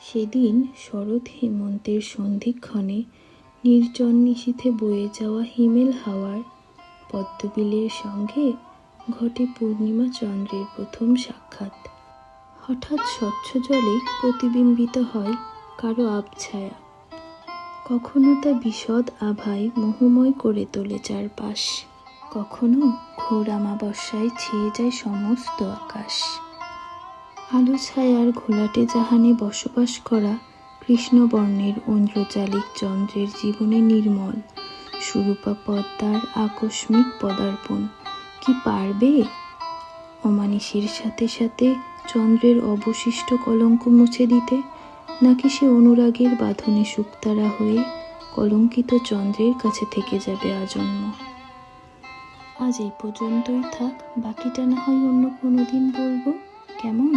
সেদিন শরৎ হেমন্তের সন্ধিক্ষণে নির্জন নিশীথে বয়ে যাওয়া হিমেল হাওয়ার পদ্মবিলের সঙ্গে ঘটে পূর্ণিমা চন্দ্রের প্রথম সাক্ষাৎ। হঠাৎ স্বচ্ছ জলে প্রতিবিম্বিত হয় কারো আবছায়া। কখনো তা বিশদ আভায় মোহময় করে তোলে চারপাশ, কখনো ঘোর আমাবস্যায় ছেয়ে যায় সমস্ত আকাশ। আলো ছায়ার ঘোলাটে জাহানে বসবাস করা কৃষ্ণবর্ণের ঐন্দ্রজালিক চন্দ্রের জীবনে নির্মল সুরূপা পদ্মার আকস্মিক পদার্পণ কি পারবে অমানিসীর সাথে সাথে চন্দ্রের অবশিষ্ট কলঙ্ক মুছে দিতে? নাকি সে অনুরাগের বাঁধনে শুকতারা হয়ে কলঙ্কিত চন্দ্রের কাছে থেকে যাবে আজন্ম? আজ এই পর্যন্তই থাক, বাকিটা না হয় অন্য কোনো দিন বলবো, কেমন?